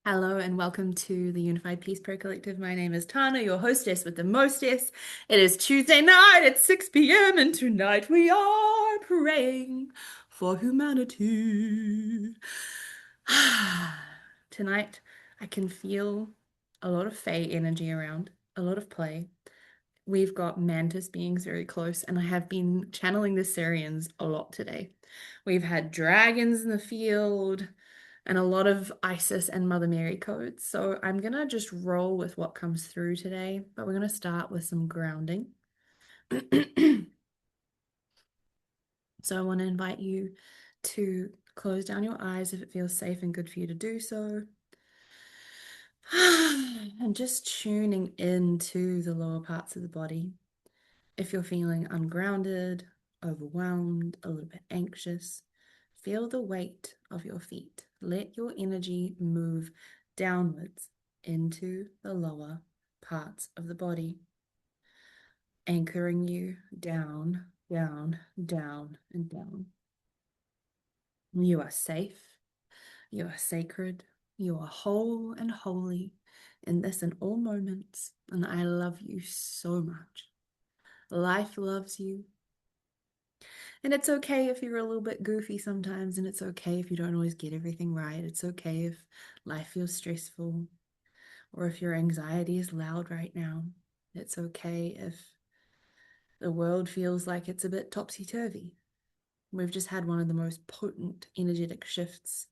Hello and welcome to the Unified Peace Prayer Collective. My name is Tana, your hostess with the mostess. It is Tuesday night at 6 p.m. and tonight we are praying for humanity. Tonight I can feel a lot of Fae energy around, a lot of play. We've got Mantis beings very close, and I have been channeling the Sirians a lot today. We've had dragons in the field and a lot of Isis and Mother Mary codes. So I'm gonna just roll with what comes through today, but we're gonna start with some grounding. So I want to invite you to close down your eyes if it feels safe and good for you to do so. And just tuning into the lower parts of the body. If you're feeling ungrounded, overwhelmed, a little bit anxious, feel the weight of your feet. Let your energy move downwards into the lower parts of the body, anchoring you down, down, down, and down. You are safe. You are sacred. You are whole and holy in this and all moments. And I love you so much. Life loves you. And it's okay if you're a little bit goofy sometimes, and it's okay if you don't always get everything right. It's okay if life feels stressful or if your anxiety is loud right now. It's okay if the world feels like it's a bit topsy-turvy. We've just had one of the most potent energetic shifts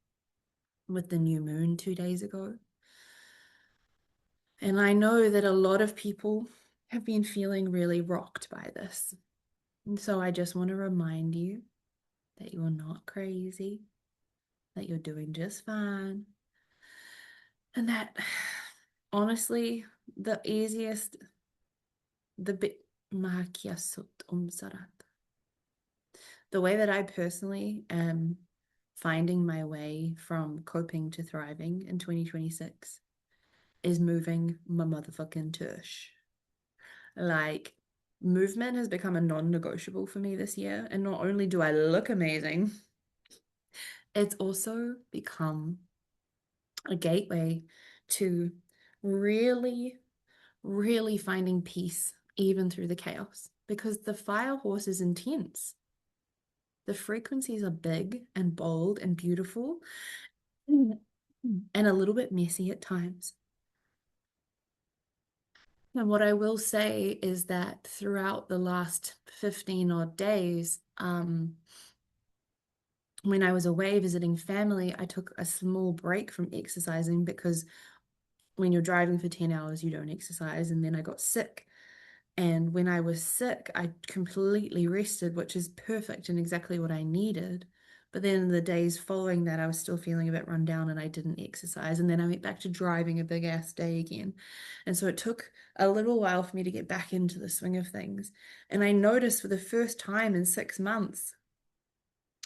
with the new moon 2 days ago. And I know that a lot of people have been feeling really rocked by this. And so I just want to remind you that you're not crazy, that you're doing just fine, and that honestly, the easiest, the bit the way that I personally am finding my way from coping to thriving in 2026 is moving my motherfucking tush. Like, movement has become a non-negotiable for me this year. And not only do I look amazing, it's also become a gateway to really, really finding peace even through the chaos. Because the fire horse is intense. The frequencies are big and bold and beautiful and a little bit messy at times. And what I will say is that throughout the last 15 odd days, when I was away visiting family, I took a small break from exercising because when you're driving for 10 hours, you don't exercise. And then I got sick. And when I was sick, I completely rested, which is perfect and exactly what I needed. But then the days following that, I was still feeling a bit run down and I didn't exercise. And then I went back to driving a big ass day again. And so it took a little while for me to get back into the swing of things. And I noticed for the first time in 6 months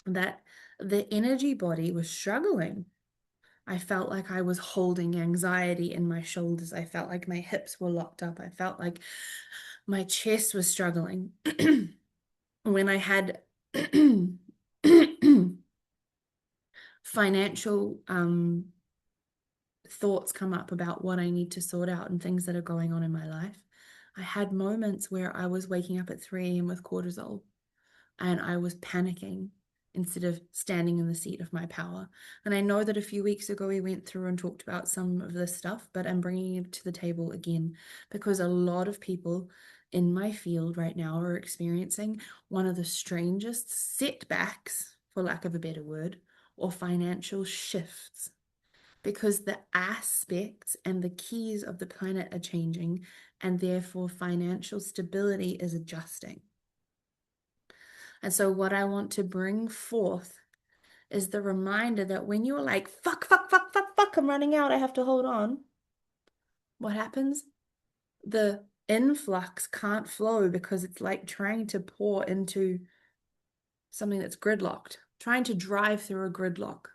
that the energy body was struggling. I felt like I was holding anxiety in my shoulders. I felt like my hips were locked up. I felt like my chest was struggling. When I had financial thoughts come up about what I need to sort out and things that are going on in my life, I had moments where I was waking up at 3 a.m. with cortisol and I was panicking instead of standing in the seat of my power. And I know that a few weeks ago we went through and talked about some of this stuff, but I'm bringing it to the table again because a lot of people in my field right now are experiencing one of the strangest setbacks, for lack of a better word, or financial shifts because the aspects and the keys of the planet are changing and therefore financial stability is adjusting. And so, what I want to bring forth is the reminder that when you're like, fuck, fuck, fuck, fuck, fuck, I'm running out, I have to hold on. What happens? The influx can't flow because it's like trying to pour into something that's gridlocked, trying to drive through a gridlock.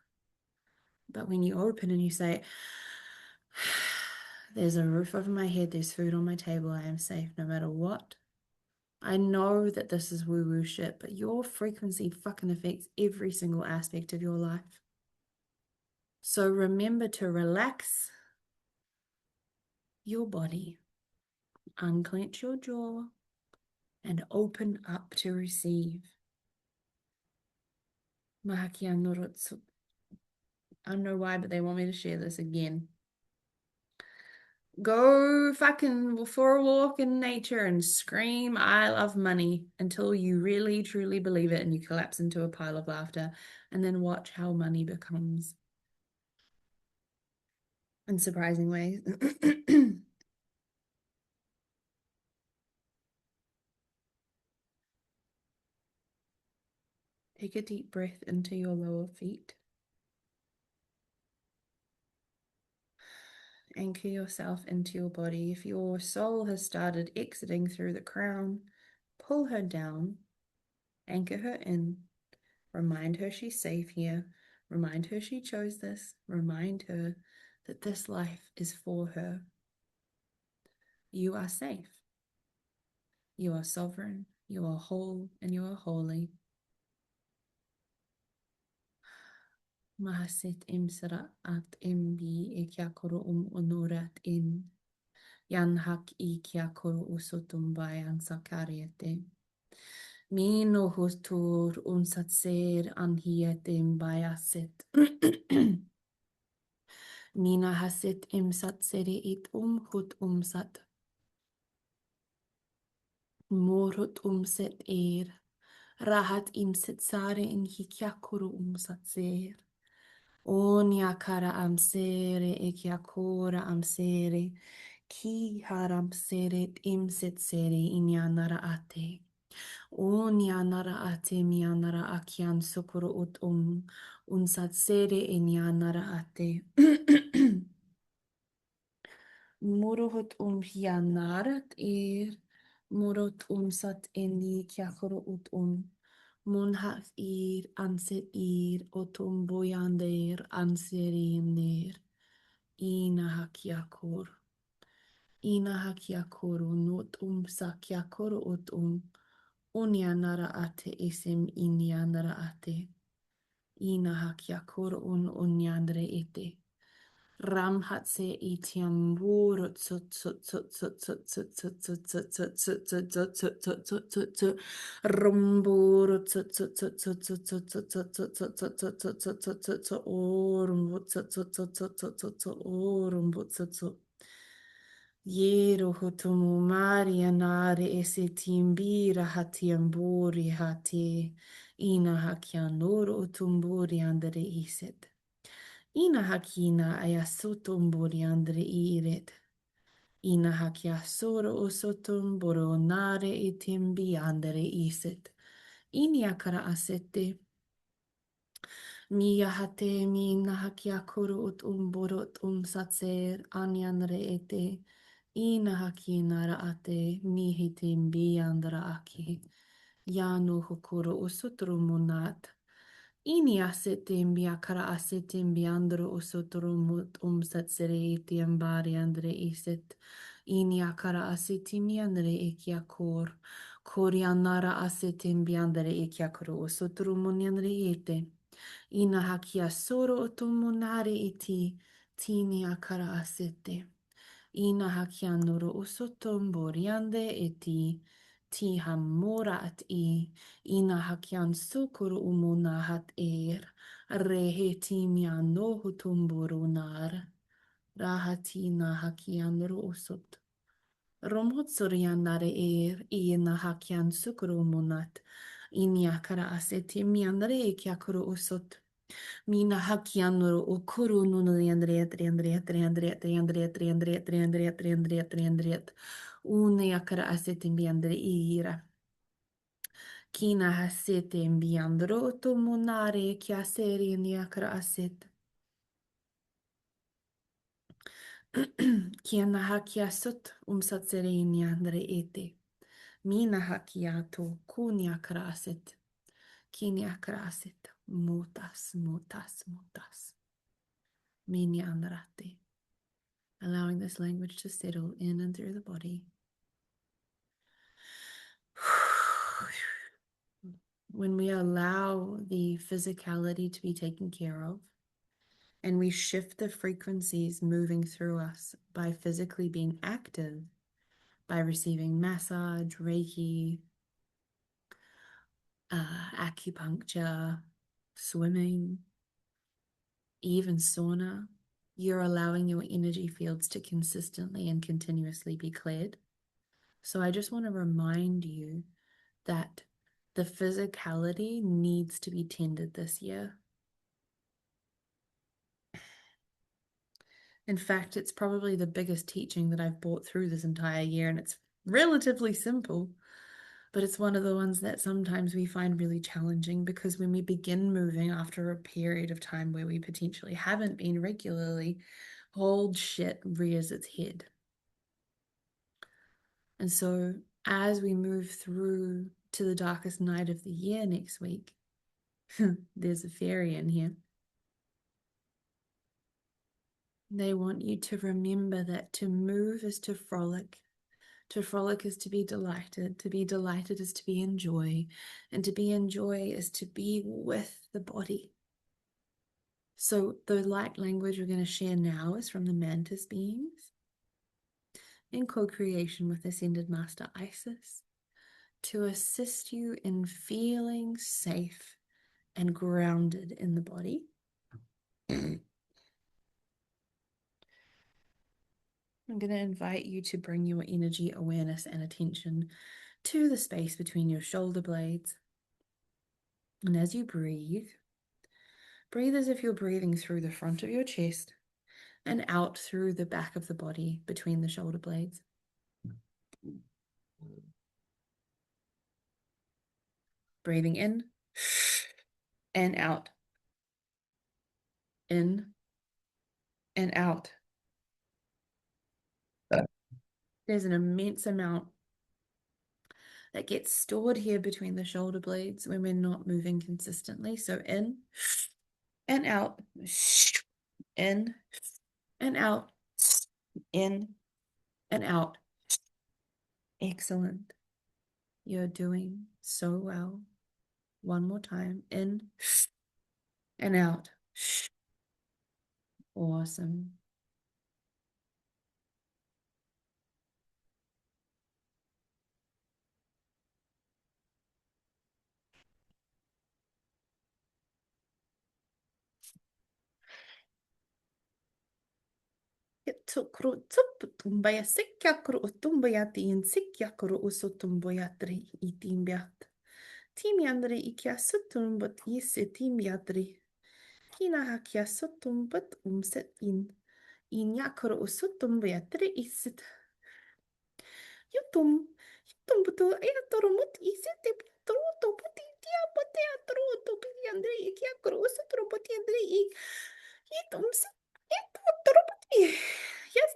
But when you open and you say, there's a roof over my head, there's food on my table, I am safe no matter what. I know that this is woo-woo shit, but your frequency fucking affects every single aspect of your life. So remember to relax your body, unclench your jaw, and open up to receive. Mahakia Norotsu. I don't know why, but they want me to share this again. Go fucking for a walk in nature and scream, I love money, until you really truly believe it and you collapse into a pile of laughter, and then watch how money becomes in surprising ways. Take a deep breath into your lower feet. Anchor yourself into your body. If your soul has started exiting through the crown, pull her down, anchor her in, remind her she's safe here, remind her she chose this, remind her that this life is for her. You are safe. You are sovereign. You are whole and you are holy. Mahasit imsara at imbi ekyakoro onorat in. Yanhak ikyakoro usotum bayan sakariete. Mino hostur unsatser anhietim bayaset. Mina hasit imsat seri it hut umsat. Morot umset Rahat imset sare in hikyakuru umsat ser. Onyakara amsere ekyakora amsere. Ki haram seret imset sere inyanara ate. Onyanara ate mianara akyan sokoro unsat sere inyanara ate. Morohot hianarat morot sat eni kyakoro monhat anset boyander anserinder ina hakyakor not sakyakoro onyanara ate esem inyanara ate ina hakyakor onyandre ete. Ramhatse itiam buro tsut tsut tsut tsut tsut tsut tsut tsut tsut tsut tsut tsut tsut tsut tsut tsut rumburo tsut tsut tsut tsut tsut tsut tsut tsut tsut tsut tsut tsut tsut tsut tsut tsut orumbu tsut tsut tsut tsut tsut tsut tsut orumbu tsut tsut Yero hotumu marianare ese timbira hatiamburi hati ina hakianoro utumburi andere iset. Ina hakina ayasotum boriandre iret. Ina hakia soro osotum boronare itimbi andere iset. Iniakara asete. Miyahate mi nahakia kuru borot satser anyanre ete. Ina hakinara ate mihitimbi andra aki. Yanu hokuru usutrumunat. Ini asetem biakara asetem biandro usotorumut satsere etiambari andre iset. Ini akara asetim yandre ekiakor. Korianara asetem biandre ekiakoro usotorumun yandre ete. Ina hakia soro otomunare eti. Tini akara asete. Ina hakianoro usotom boriande eti. Ti hamora at ina hakian sukuru umuna hat reheti miano hutumburunar rahatina hakian rusut romot surianare ina hakian sukuru munat inyakara aseti mianare kyakuru usut mina hakianuru ukuru nunu Andrea une yakara aseti miandre ira Kina hasete mbiandro to monare chiaseri niakra aset. Kiana hakiasot satsere niandre ete. Mina hakiato kuniakra aset. Kiniakra aset. Mutas. Mini andrate. Allowing this language to settle in and through the body. When we allow the physicality to be taken care of, And we shift the frequencies moving through us by physically being active, by receiving massage, Reiki, acupuncture, swimming, even sauna. You're allowing your energy fields to consistently and continuously be cleared. So I just want to remind you that the physicality needs to be tended this year. In fact, it's probably the biggest teaching that I've brought through this entire year, and it's relatively simple, but it's one of the ones that sometimes we find really challenging because when we begin moving after a period of time where we potentially haven't been regularly, old shit rears its head. And so as we move through to the darkest night of the year next week, there's a fairy in here. They want you to remember that to move is to frolic. To frolic is to be delighted is to be in joy, and to be in joy is to be with the body. So the light language we're going to share now is from the Mantis beings in co-creation with Ascended Master Isis to assist you in feeling safe and grounded in the body. I'm going to invite you to bring your energy, awareness, and attention to the space between your shoulder blades. And as you breathe, breathe as if you're breathing through the front of your chest and out through the back of the body between the shoulder blades. Breathing in and out. In and out. There's an immense amount that gets stored here between the shoulder blades when we're not moving consistently. So in and out, in and out, in and out. Excellent. You're doing so well. One more time. In and out. Awesome. Tukru tumbaya sikyakru utumbayati in sikyakru usutumbayatri itimbiat. Timiandri ikiasutumbat yisi timbiatri. Kina hakiasutumbat umsetin. Inyakru usutumbayatri isit. Yutum. Yutum butu ayaturumut isite truto puti tiapote atruto piliandri ikiakru usutrumbat yandri ik. Yitum sit. Yaturuputi. Yes,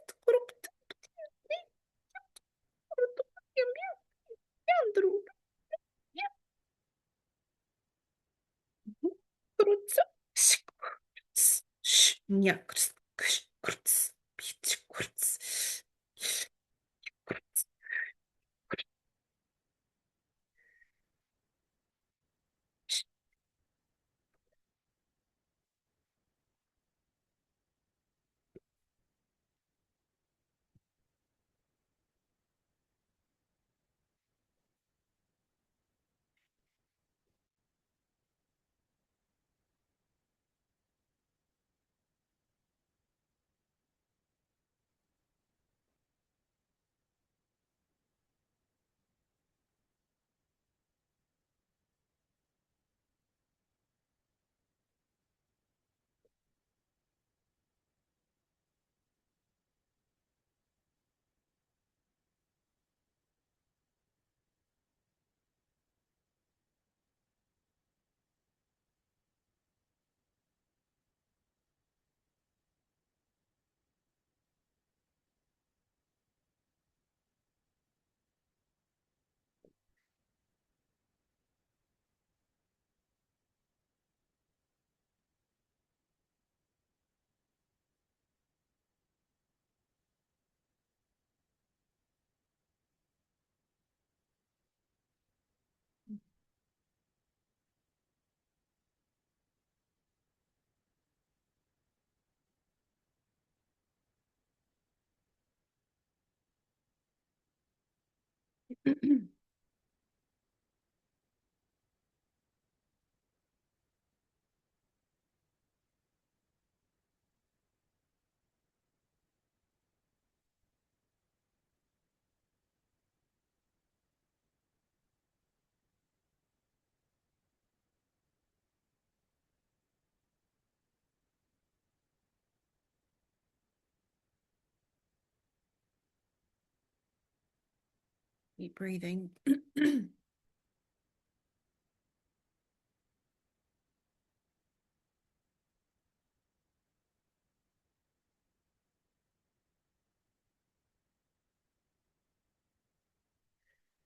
Keep breathing.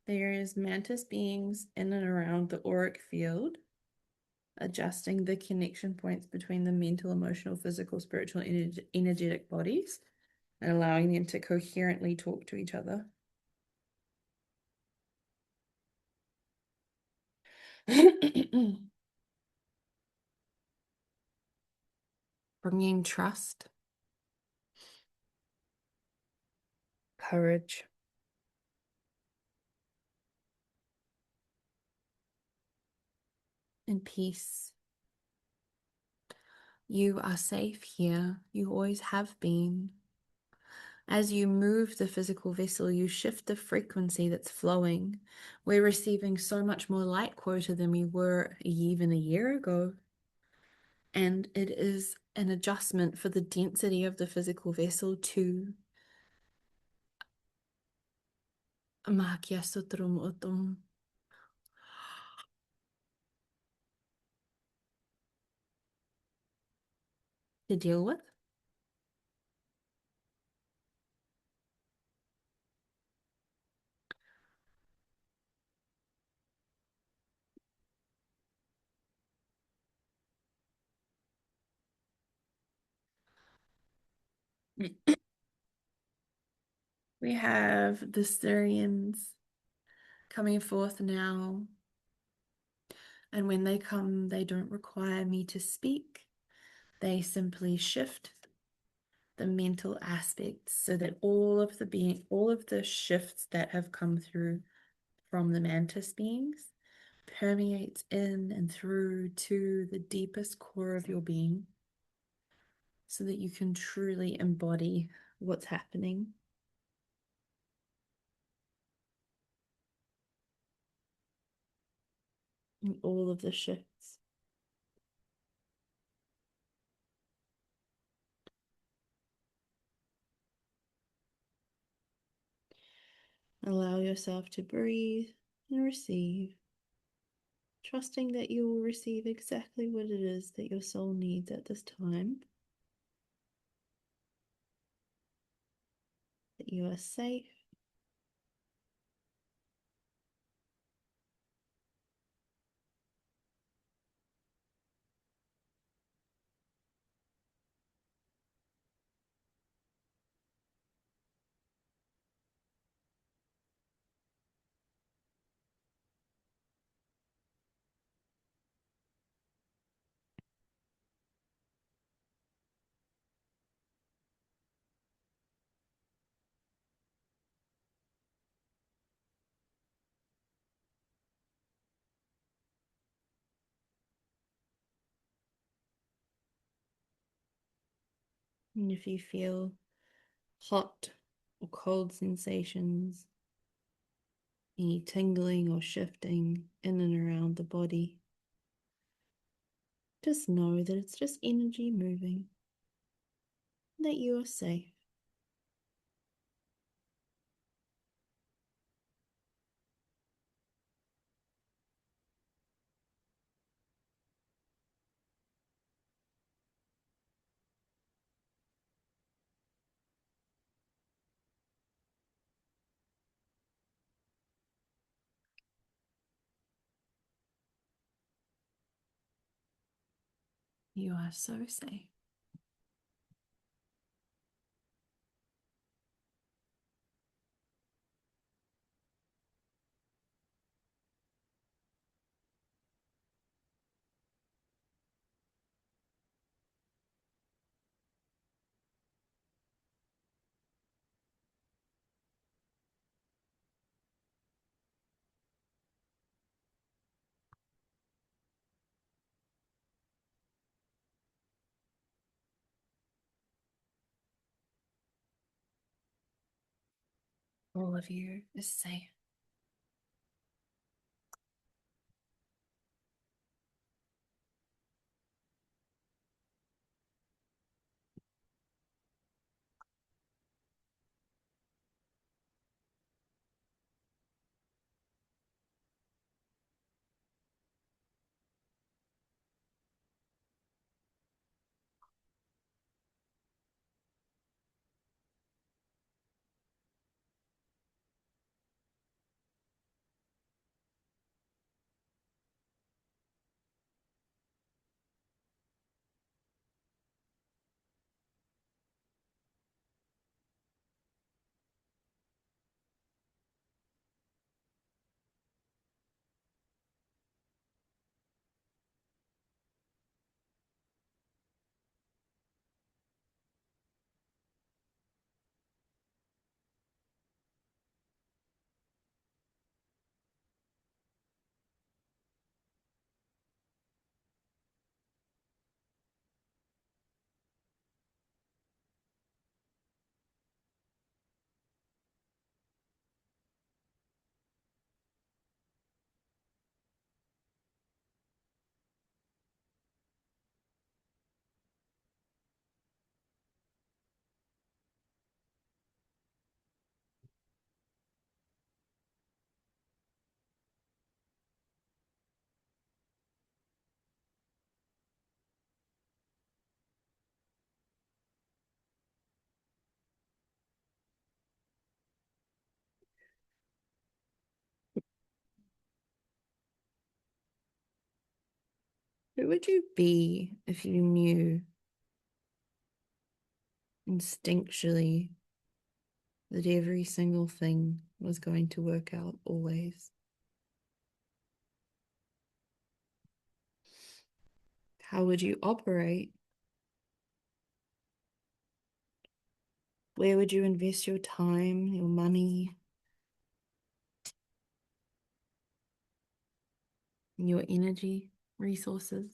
There is mantis beings in and around the auric field, adjusting the connection points between the mental, emotional, physical, spiritual, energetic bodies and allowing them to coherently talk to each other. Bringing trust, courage, and peace. You are safe here. You always have been. As you move the physical vessel, you shift the frequency that's flowing. We're receiving so much more light quota than we were even a year ago. And it is an adjustment for the density of the physical vessel to to deal with. We have the Sirians coming forth now. And when they come, they don't require me to speak. They simply shift the mental aspects so that all of the shifts that have come through from the mantis beings permeates in and through to the deepest core of your being so that you can truly embody what's happening. In all of the shifts. Allow yourself to breathe and receive, trusting that you will receive exactly what it is that your soul needs at this time, that you are safe, and if you feel hot or cold sensations, any tingling or shifting in and around the body, just know that it's just energy moving, that you are safe. You are so safe. all of you is safe. Who would you be if you knew instinctually that every single thing was going to work out always? How would you operate? Where would you invest your time, your money, your energy, resources?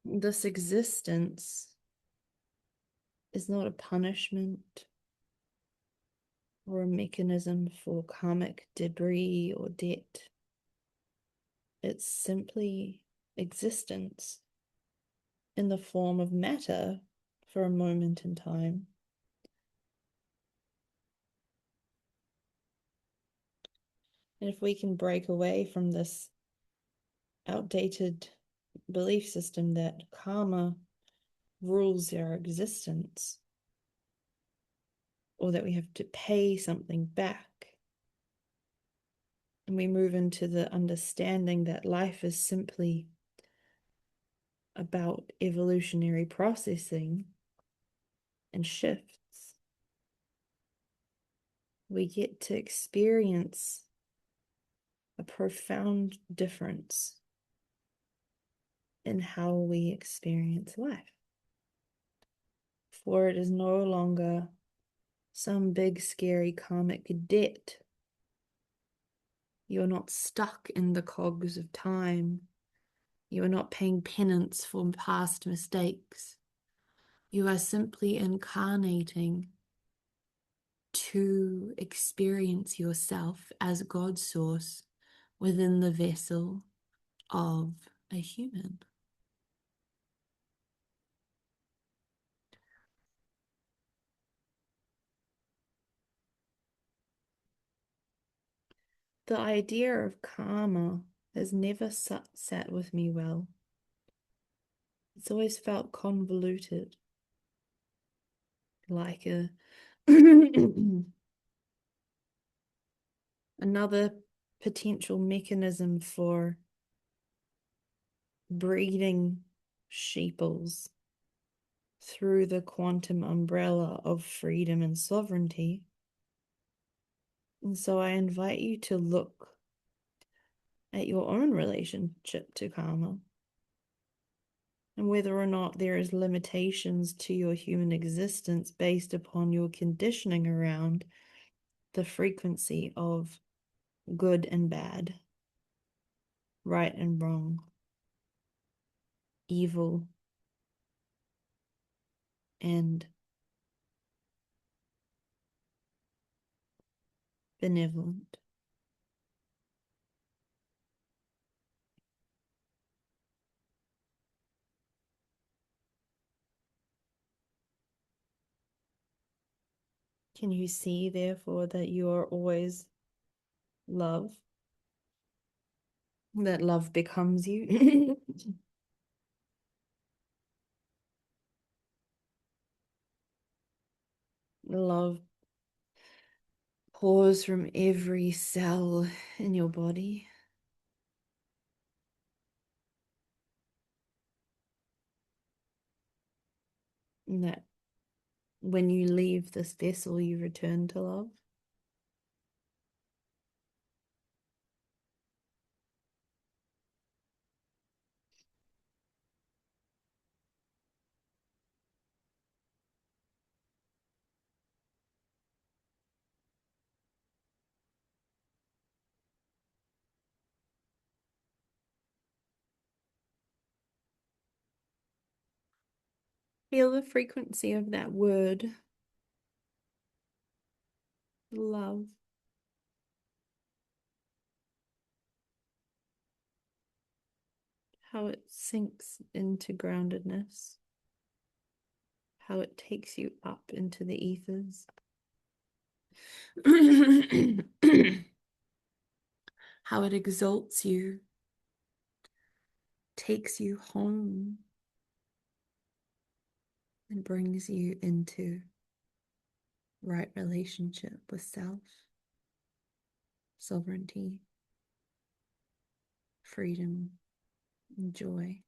This existence is not a punishment or a mechanism for karmic debris or debt. It's simply existence in the form of matter for a moment in time. And if we can break away from this outdated belief system that karma rules our existence, or that we have to pay something back, and we move into the understanding that life is simply about evolutionary processing and shifts, we get to experience a profound difference in how we experience life. For it is no longer some big, scary karmic debt. You're not stuck in the cogs of time. You are not paying penance for past mistakes. You are simply incarnating to experience yourself as God's source within the vessel of a human. The idea of karma has never sat with me well. It's always felt convoluted, like another potential mechanism for breeding sheeples through the quantum umbrella of freedom and sovereignty. And so I invite you to look at your own relationship to karma and whether or not there is limitations to your human existence based upon your conditioning around the frequency of good and bad, right and wrong, evil and benevolent. Can you see, therefore, that you are always love? That love becomes you? Love pours from every cell in your body. And that when you leave this vessel, you return to love. Feel the frequency of that word, love. How it sinks into groundedness, how it takes you up into the ethers. How it exalts you, takes you home, and brings you into right relationship with self, sovereignty, freedom, and joy.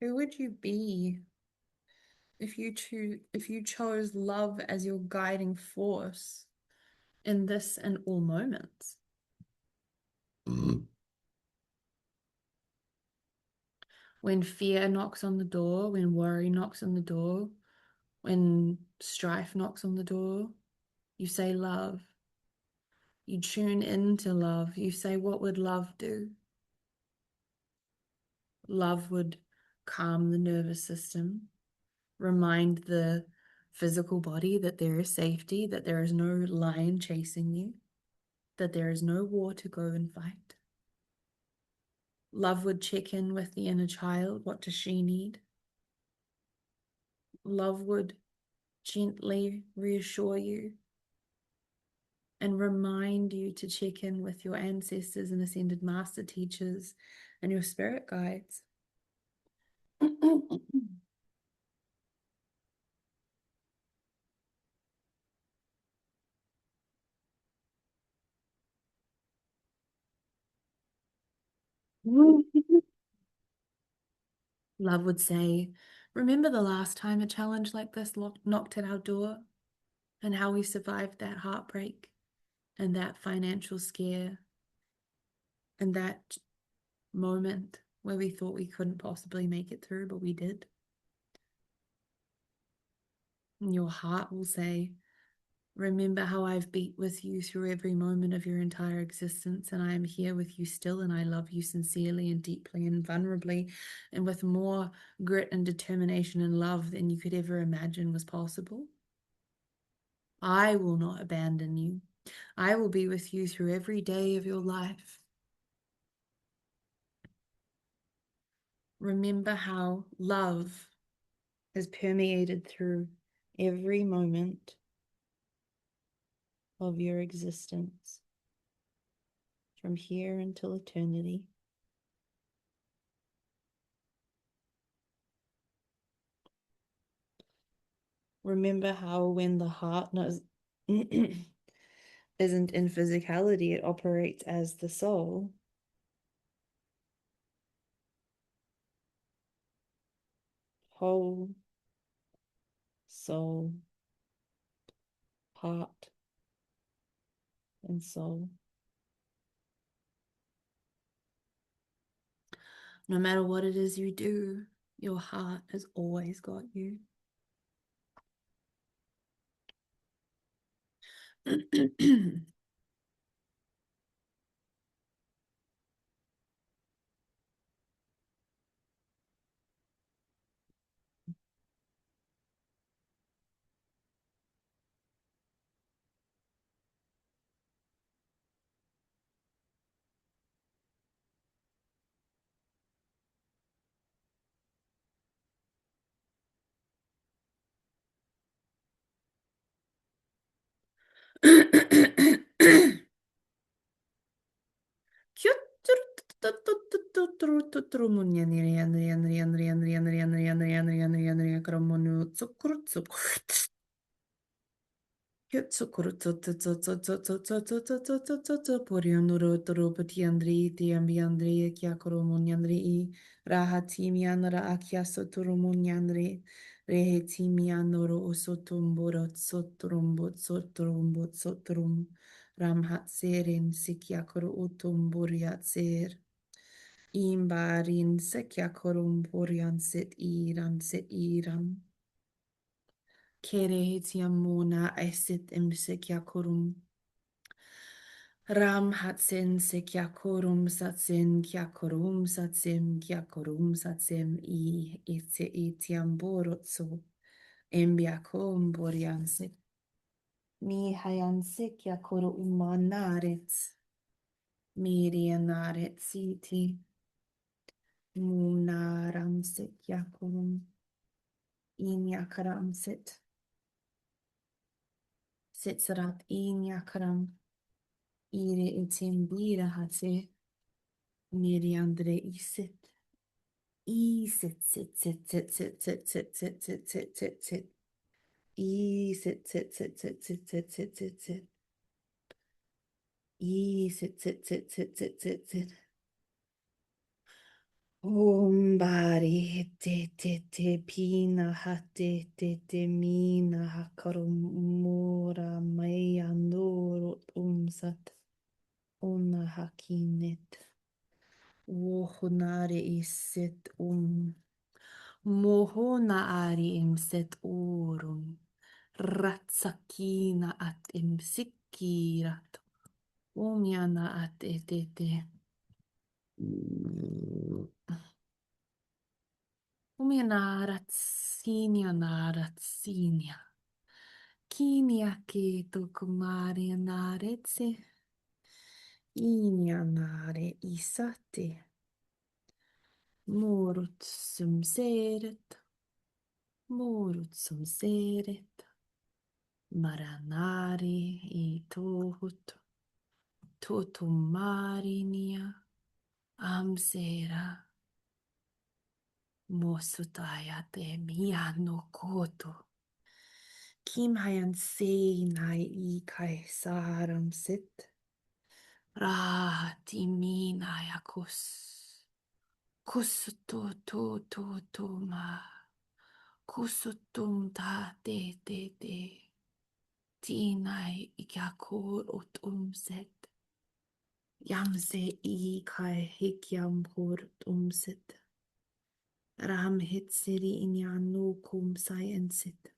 Who would you be if you chose love as your guiding force in this and all moments? When fear knocks on the door, when worry knocks on the door, when strife knocks on the door, you say love. You tune into love. You say, what would love do? Love would calm the nervous system, remind the physical body that there is safety, that there is no lion chasing you, that there is no war to go and fight. Love would check in with the inner child. What does she need? Love would gently reassure you and remind you to check in with your ancestors and ascended master teachers and your spirit guides. Love would say, remember the last time a challenge like this knocked at our door and how we survived that heartbreak and that financial scare and that moment where we thought we couldn't possibly make it through, but we did. And your heart will say, remember how I've beat with you through every moment of your entire existence, and I am here with you still, and I love you sincerely and deeply and vulnerably, and with more grit and determination and love than you could ever imagine was possible. I will not abandon you. I will be with you through every day of your life. Remember how love has permeated through every moment of your existence from here until eternity. Remember how when the heart knows isn't in physicality, it operates as the soul. Whole soul, heart, and soul. No matter what it is you do, your heart has always got you. Ramhatserin sikyakoro utumburiatser. Imbarin sekyakorum burian sit iram. Kere tiamona esit imsekyakorum. Ram hatsen sekyakorum satsen kyakorum satsim kyakorum satsem I itse itiamborotso. Embiakom burian sit. Mi hayan sekyakoro umanaret. Mirianaret siti. Munaram sekyakorum. Inyakaram sit. Sitsarat inyakaram. Ire itimbira hate. Miriandre isit. Isit sit sit sit sit sit sit sit sit sit sit sit. Isit sit sit sit sit sit sit sit sit. Isit sit sit sit sit sit sit. Ombari te te te pina hate te te mina hakarum mura maya nurut umsat una hakinet wohunare iset mohona ari imset urum ratsakina at imsikirat umyana at etete umyana ratsinia naratsinia kinia ke tokumari naretse inyanare isate Murutsum seret, murutsum seret, maranari I tohut, totum marinia, amsera, mosutaya te miano koto, kim hayan seinai I kai saram sit, rahati minaya kus, kusuto to ma. Kusutum ta te. Tinai ikakor ut umset. Yamse I kai hikyam hort umset. Ram hitsiri inyanu kum sciensit.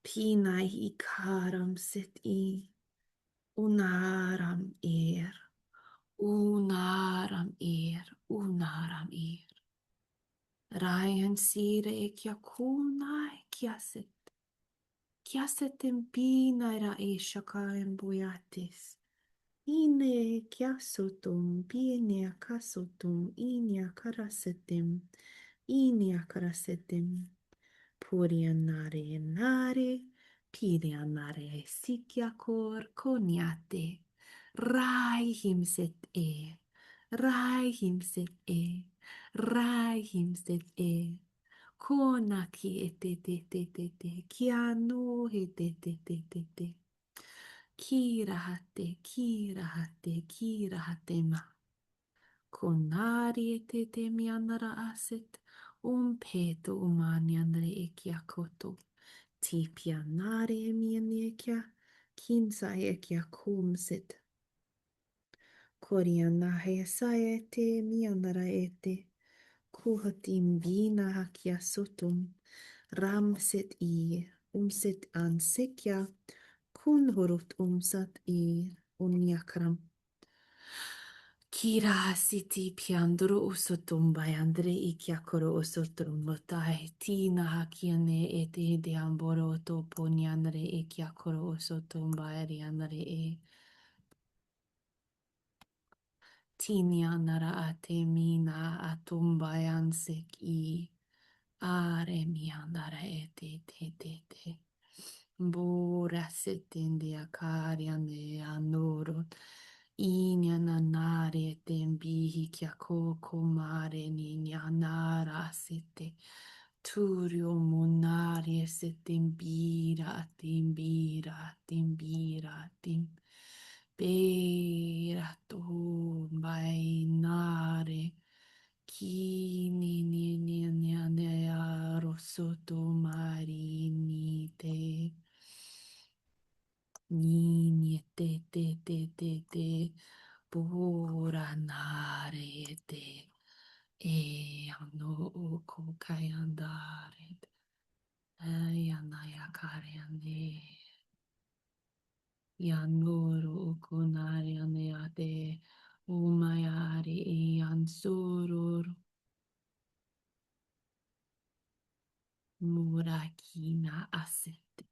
Pinai ikaram sit I. Unaram er. Unaram er. Unaram er. Ryan sire ikyakunai kyasit. Kiasetem pinaira e shakaem boyatis. Ine kiasotum pinea kasotum inia karasetem. Inia karasetem. Purianare nare. Pirianare sikiakor koniate. Rai himset e. Rai himset e. Rai himset e. Kona ki e te, ki ano he te. Ki raha te ma. Konari te mi anara aset. Peto umani anare e kia koto. Ti pianare e mi ane e kia. Kinsa e kia kumsit. Koriana he sae te mi anara e te. Kuhatim bina hakia sotum. Ramset i. Umset an sekya. Kunhorot umsat i. Unyakram. Kira siti piandro usotum bayandre ikiakoro usotum motai tina hakiane ete de amboro to poniandre ikiakoro usotum bayariandre e tinia nara ate mina atumbayansek i are miandara ete te. Bora setendia cariane anoro. Inya nanare tembihi kia koko mare ninya nara sete. Turio monare setembira timbira tim. Bera to bainare. Ni rosoto marini te. Te. Buranare te. E ano oko kai andare. Ayanaya kariane. Yanoro oko nari aneate. Umayari ansurur. Murakina asete.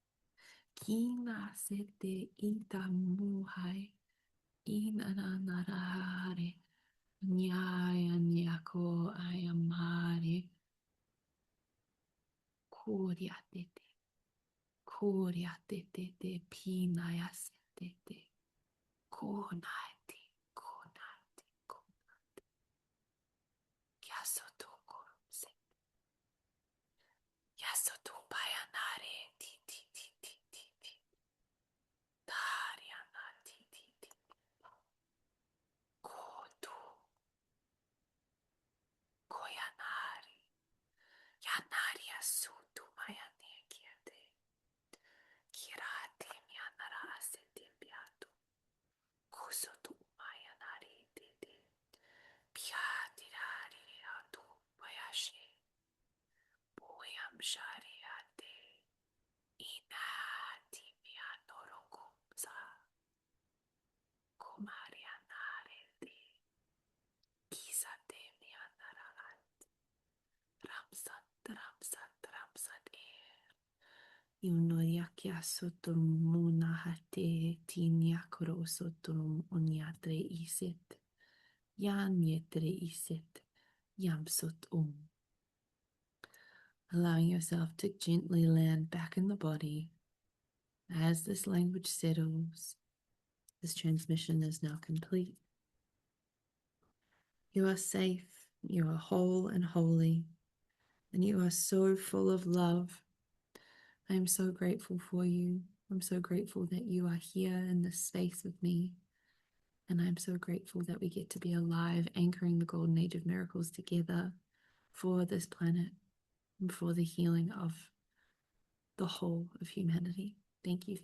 Kina asete ita muhai. Inanarare. Nyaya nyako ayamare. Kuriatete. Kuriatete pinayasete. Konati. Konati. Yasoto korumse. Yasoto bayanare. Ti. Dariana. Ti. Koto. Koyanari. Yanari asutu mayane kiate. Kirate mianara asete piato. Kosotu mayanari tete. Piatirari atu bayashi. Boyam shariate. Inati mianorokumsa. Kumarianare te. Kisate mianara. Ramsat Iunoriakia sotum munahate tiniakro sotum onyatre iset. Yanietre iset. Yamsut Allowing yourself to gently land back in the body as this language settles. This transmission is now complete. You are safe, you are whole and holy, and you are so full of love. I am so grateful for you. I'm so grateful that you are here in this space with me. And I'm so grateful that we get to be alive, anchoring the golden age of miracles together for this planet and for the healing of the whole of humanity. Thank you.